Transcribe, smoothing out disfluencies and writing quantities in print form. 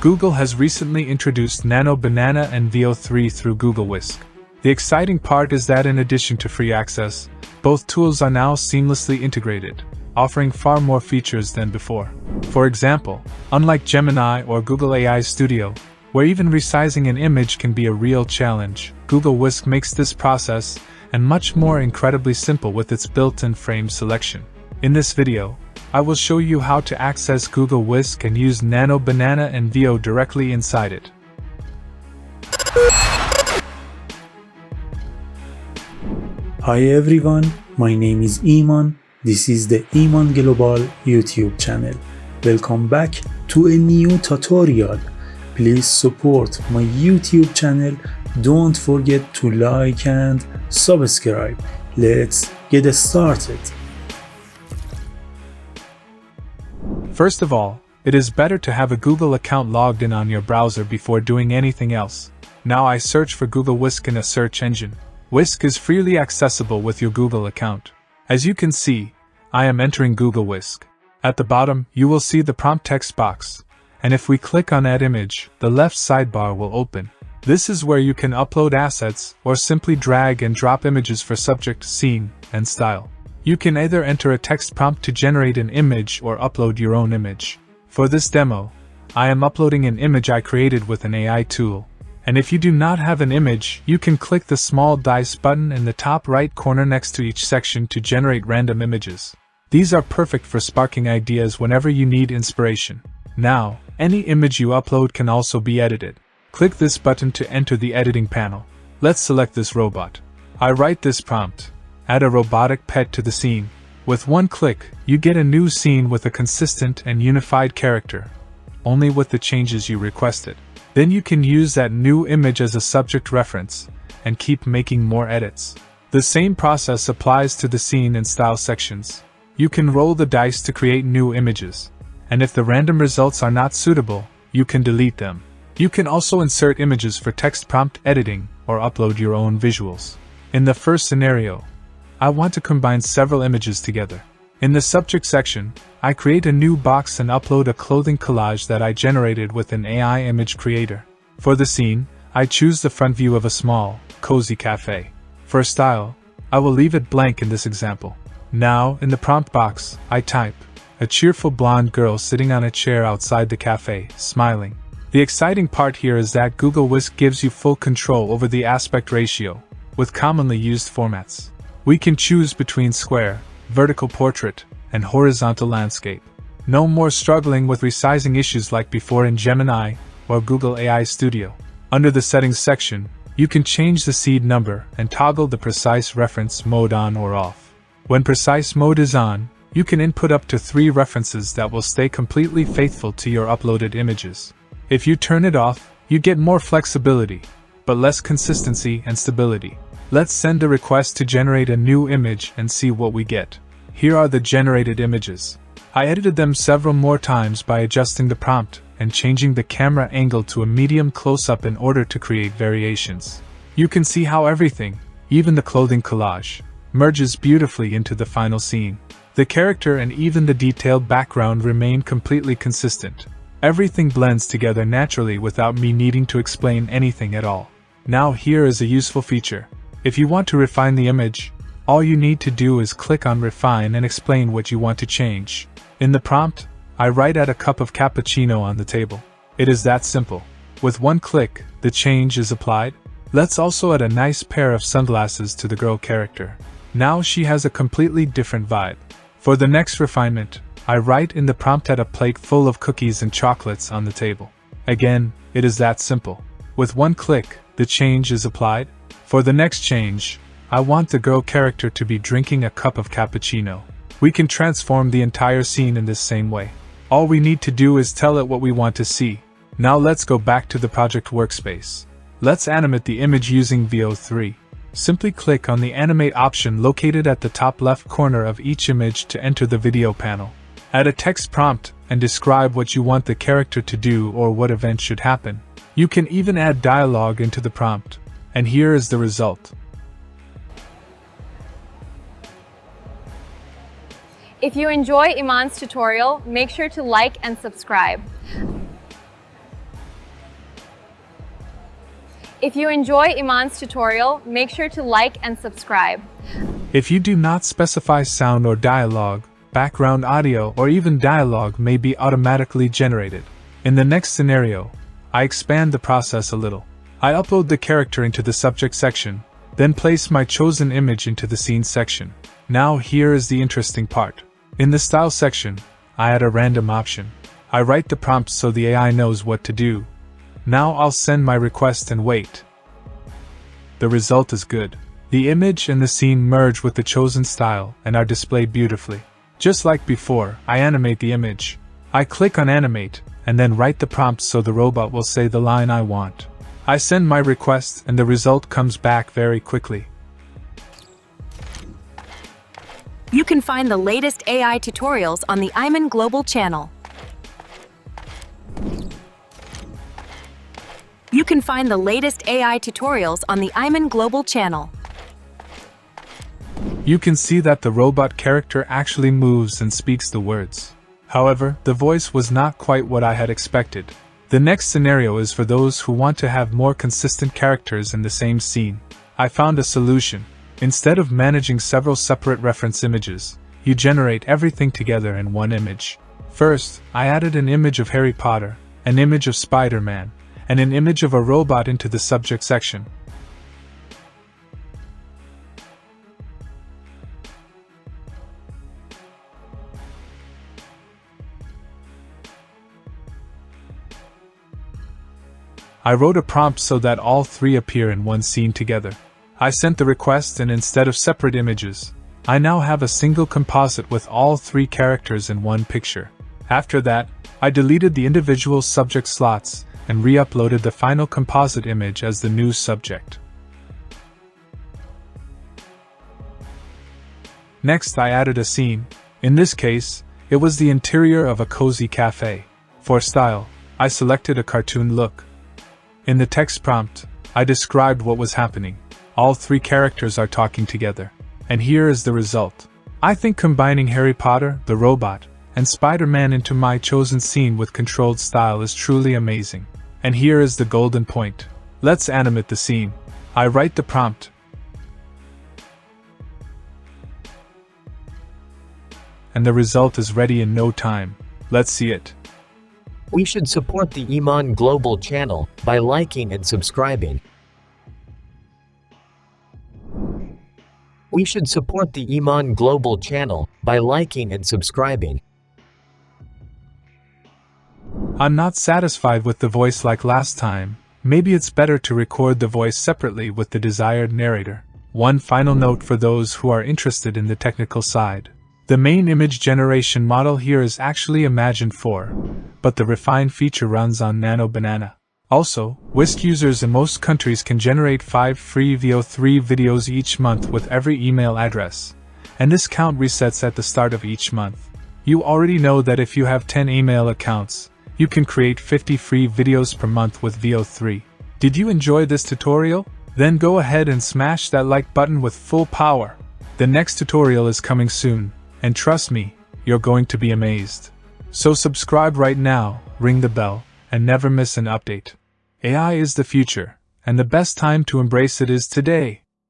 Google has recently introduced Nano Banana and Veo 3 through Google Whisk. The exciting part is that in addition to free access, both tools are now seamlessly integrated, offering far more features than before. For example, unlike Gemini or Google AI Studio, where even resizing an image can be a real challenge, Google Whisk makes this process and much more incredibly simple with its built-in frame selection. In this video, I will show you how to access Google Whisk and use Nano Banana and Veo directly inside it. Hi everyone, my name is Iman. This is the Iman Global YouTube channel. Welcome back to a new tutorial. Please support my YouTube channel. Don't forget to like and subscribe. Let's get started. First of all, it is better to have a Google account logged in on your browser before doing anything else. Now I search for Google Whisk in a search engine. Whisk is freely accessible with your Google account. As you can see, I am entering Google Whisk. At the bottom, you will see the prompt text box, and if we click on Add Image, the left sidebar will open. This is where you can upload assets or simply drag and drop images for subject, scene, and style. You can either enter a text prompt to generate an image or upload your own image. For this demo, I am uploading an image I created with an AI tool. And if you do not have an image, you can click the small dice button in the top right corner next to each section to generate random images. These are perfect for sparking ideas whenever you need inspiration. Now, any image you upload can also be edited. Click this button to enter the editing panel. Let's select this robot. I write this prompt. Add a robotic pet to the scene. With one click, you get a new scene with a consistent and unified character, only with the changes you requested. Then you can use that new image as a subject reference and keep making more edits. The same process applies to the scene and style sections. You can roll the dice to create new images, and if the random results are not suitable, you can delete them. You can also insert images for text prompt editing or upload your own visuals. In the first scenario, I want to combine several images together. In the subject section, I create a new box and upload a clothing collage that I generated with an AI image creator. For the scene, I choose the front view of a small, cozy cafe. For style, I will leave it blank in this example. Now, in the prompt box, I type, a cheerful blonde girl sitting on a chair outside the cafe, smiling. The exciting part here is that Google Whisk gives you full control over the aspect ratio, with commonly used formats. We can choose between square, vertical portrait, and horizontal landscape. No more struggling with resizing issues like before in Gemini or Google AI Studio. Under the settings section, you can change the seed number and toggle the precise reference mode on or off. When precise mode is on, you can input up to 3 references that will stay completely faithful to your uploaded images. If you turn it off, you get more flexibility, but less consistency and stability. Let's send a request to generate a new image and see what we get. Here are the generated images. I edited them several more times by adjusting the prompt and changing the camera angle to a medium close-up in order to create variations. You can see how everything, even the clothing collage, merges beautifully into the final scene. The character and even the detailed background remain completely consistent. Everything blends together naturally without me needing to explain anything at all. Now here is a useful feature. If you want to refine the image, all you need to do is click on Refine and explain what you want to change. In the prompt, I write add a cup of cappuccino on the table. It is that simple. With one click, the change is applied. Let's also add a nice pair of sunglasses to the girl character. Now she has a completely different vibe. For the next refinement, I write in the prompt add a plate full of cookies and chocolates on the table. Again, it is that simple. With one click, the change is applied. For the next change, I want the girl character to be drinking a cup of cappuccino. We can transform the entire scene in this same way. All we need to do is tell it what we want to see. Now let's go back to the project workspace. Let's animate the image using Veo 3. Simply click on the Animate option located at the top left corner of each image to enter the video panel. Add a text prompt and describe what you want the character to do or what event should happen. You can even add dialogue into the prompt. And here is the result. If you enjoy Iman's tutorial, make sure to like and subscribe. If you enjoy Iman's tutorial, make sure to like and subscribe. If you do not specify sound or dialogue, background audio or even dialogue may be automatically generated. In the next scenario, I expand the process a little. I upload the character into the subject section, then place my chosen image into the scene section. Now here is the interesting part. In the style section, I add a random option. I write the prompt so the AI knows what to do. Now I'll send my request and wait. The result is good. The image and the scene merge with the chosen style and are displayed beautifully. Just like before, I animate the image. I click on Animate, and then write the prompt so the robot will say the line I want. I send my request and the result comes back very quickly. You can find the latest AI tutorials on the Iman Global channel. You can find the latest AI tutorials on the Iman Global channel. You can see that the robot character actually moves and speaks the words. However, the voice was not quite what I had expected. The next scenario is for those who want to have more consistent characters in the same scene. I found a solution. Instead of managing several separate reference images, you generate everything together in one image. First, I added an image of Harry Potter, an image of Spider-Man, and an image of a robot into the subject section. I wrote a prompt so that all three appear in one scene together. I sent the request and instead of separate images, I now have a single composite with all three characters in one picture. After that, I deleted the individual subject slots and re-uploaded the final composite image as the new subject. Next, I added a scene. In this case, it was the interior of a cozy cafe. For style, I selected a cartoon look. In the text prompt, I described what was happening. All three characters are talking together. And here is the result. I think combining Harry Potter, the robot, and Spider-Man into my chosen scene with controlled style is truly amazing. And here is the golden point. Let's animate the scene. I write the prompt. And the result is ready in no time. Let's see it. We should support the Iman Global channel by liking and subscribing. We should support the Iman Global channel by liking and subscribing. I'm not satisfied with the voice like last time. Maybe it's better to record the voice separately with the desired narrator. One final note for those who are interested in the technical side. The main image generation model here is actually Imagined 4, but the refined feature runs on Nano Banana. Also, Whisk users in most countries can generate 5 free Veo 3 videos each month with every email address, and this count resets at the start of each month. You already know that if you have 10 email accounts, you can create 50 free videos per month with Veo 3. Did you enjoy this tutorial? Then go ahead and smash that like button with full power. The next tutorial is coming soon, and trust me, you're going to be amazed. So subscribe right now, ring the bell, and never miss an update. AI is the future, and the best time to embrace it is today.